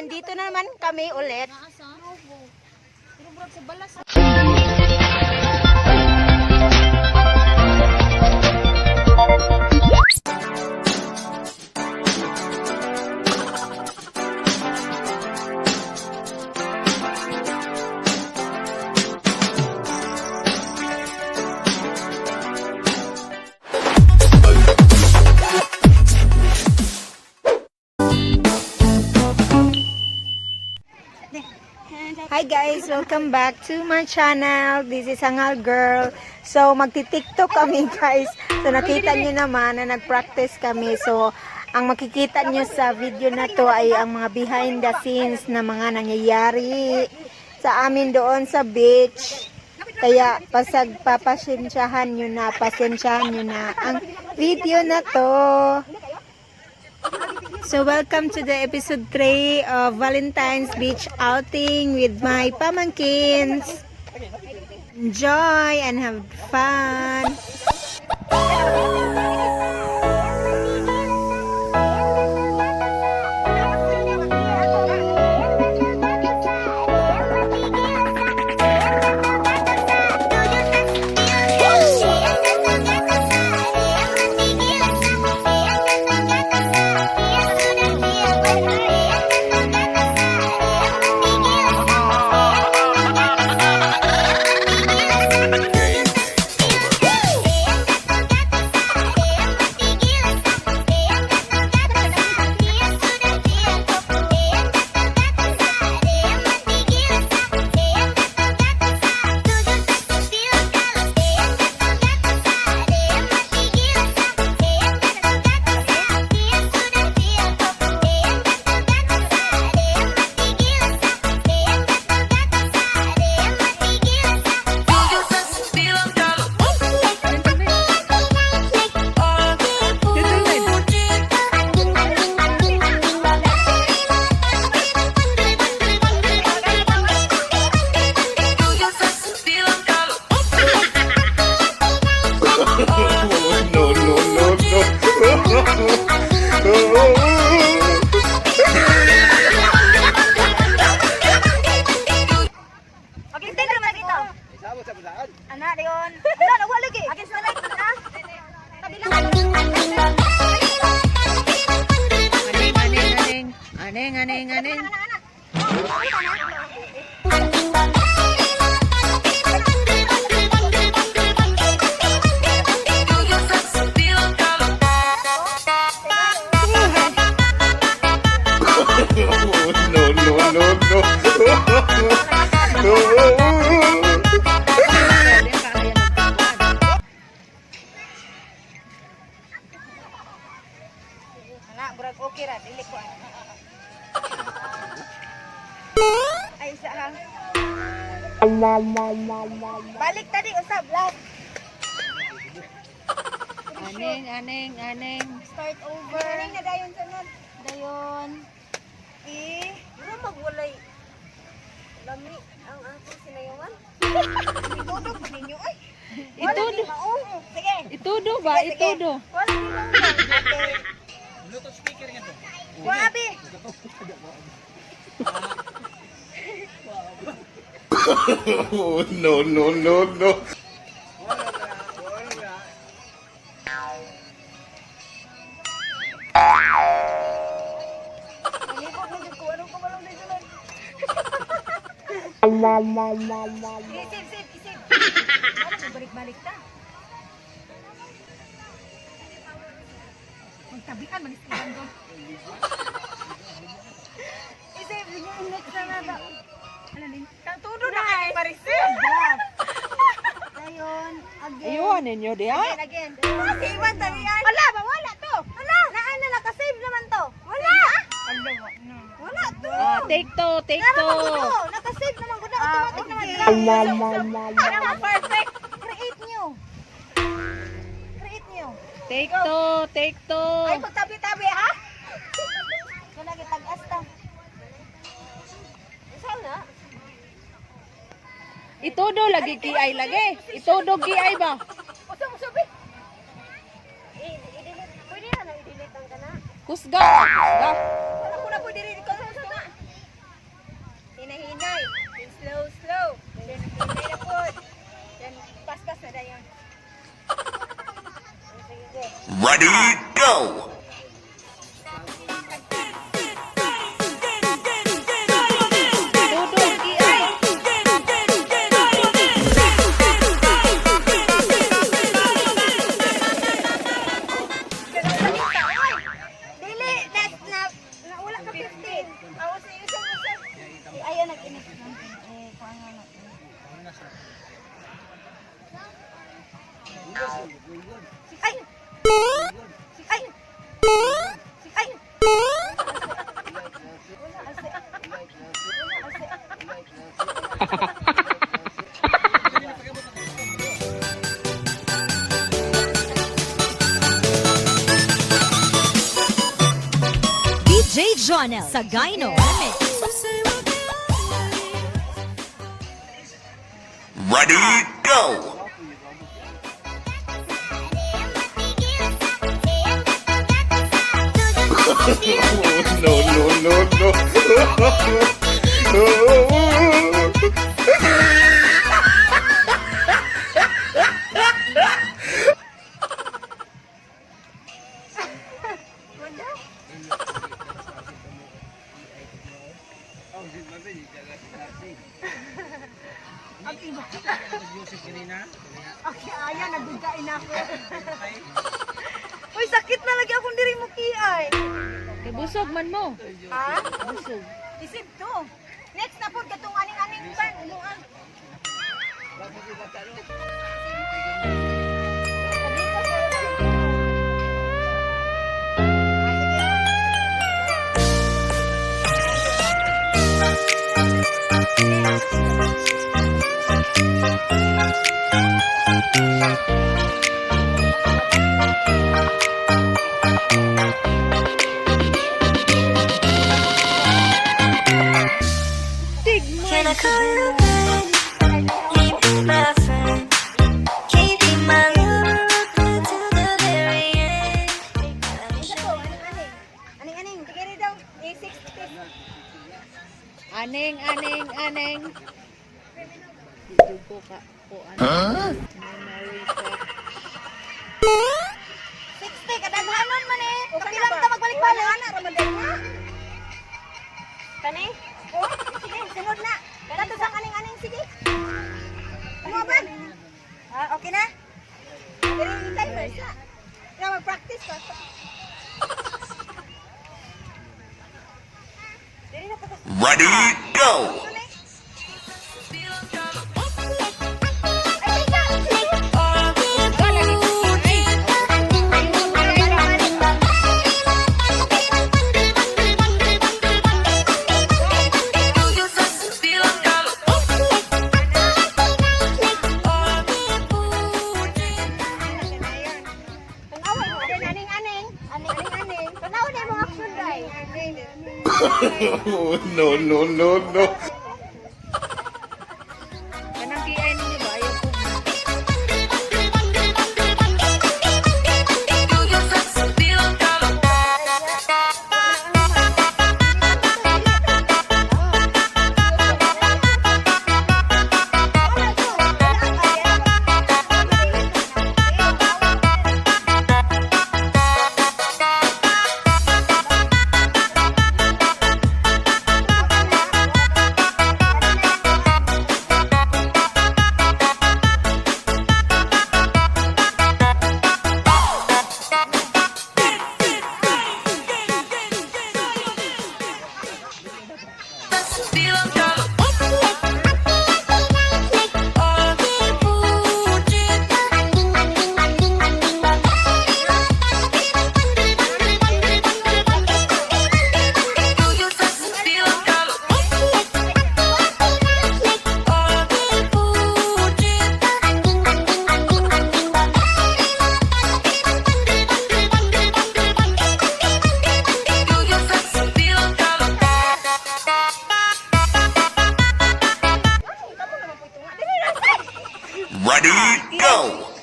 nandito na naman kami ulit. Hi guys, welcome back to my channel. This is Angal Girl. So magti-TikTok kami guys. So nakita nyo naman na nag-practice kami. So ang makikita nyo sa video na to ay ang mga behind the scenes na mga nangyayari sa amin doon sa beach. Kaya pasensyahan nyo na ang video na to. So welcome to the episode 3 of Valentines beach outing with my pamangkins. Enjoy and have fun. Anak Leon. Anak nak buat lagi. Akin selai na. Aneng. Anak okay ra dili ko. Ay isa ha. Balik tadi usab last. Aneng. Start over. Aneng na dayon sunod. Dayon. Duro magwalay. Lami ang aking sinayawan. Itudo pa ninyo ay. Itudo. Sige. Itudo ba? Itudo. Wala ninyo. Bluetooth speaker nga to. Wabi. No. Isip. Ano balik-balik ta? Magtabikan man istilan doon. Isip yung next na nada. Ano din? Tudo na kay Maricel. Dayon, again. Ayun ninyo diha. Again. Iwan tabian. Wala to. Naan na naka-save naman to. Wala. Wala to. Take to. Naka-save naman ko na automatic naman. Ang perfect. Create nyo. Take to. Ay, pagtabi-tabi ha? Kaya tag-as ta. Isaw na? Itudo lagi kiay lagi. Itudo kiay ba? Usap. I-delete. Pwede na i-delete ang kana. Kusga. Wala ko na pwede rin ikaw sa na. Ready, go! Tudog giay. Dili, na wala ka 15. Awas na isa. Ayaw nag-init. Ay! Ay! Ay! DJ Jonel Sagayno. Ready, go! Okay, ayan, nagdugain ako. Uy, sakit na lagi akong diri mo kiay. Kay busog man mo. Ha? Busog. Isip to. Next na po, katong aning-aning ban. Inuan. Can I call you back? Leave me my friend. Can you be my love to the very end? Isa to, aning-aning. Aning-aning, tigiri daw. A6 Aneng, aneng, aneng. Dugo ka po ano. Memory check. 60, kadaghanon man eh. Kapilang ta magbalik-balik. Ana, Ramadan na. Kani? Oh, sige, sunod na. Kato sang aning-aning, sige. Ano ba? Okay na? Pero yung timers na. Kaya mag-practice ka. Dili na pa kasi. Ready, go! No. Kanang giay ninyo ba? Ayaw po. Ready, go!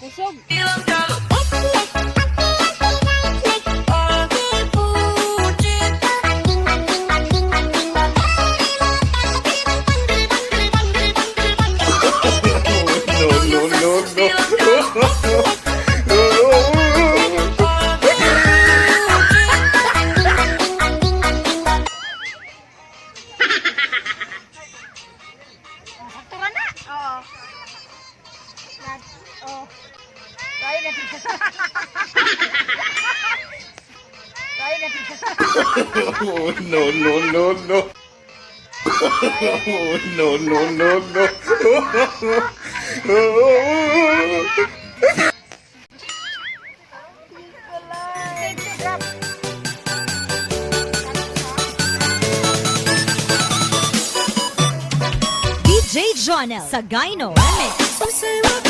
Busog. No. Oh, no, no, no, no. Oh, no, no, no, no. DJ Jonel sa Gyno Remix. So say we'll be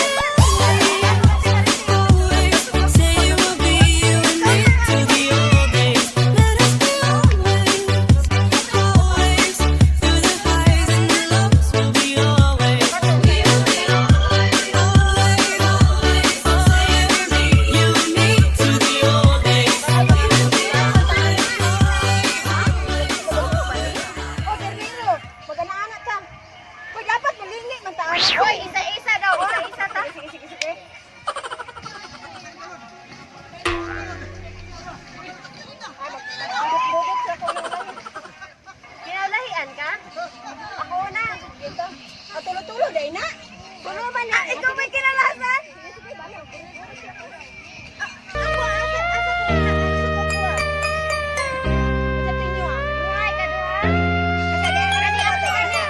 always, say you will be with me till the old days. Let us be always, through the highs and the lows. We'll be always, we will be always, always. So say you will be you and me till the old days. We will be always, O, Derrilo, mag-anak ka. Uy, dapat malingi man tayo. Uy, isa-isa daw. Isa-isa ta. Sige. Kinalahian ka? Ako na. Dito. Tulo-tulo, day na. Tulo ba na? Ikaw may kinalasan? Sige, balo. Ako, asa ko na. Suko ko ah. Sa tinyo ah. Buhay ka doon. Kasi kani ako kanya.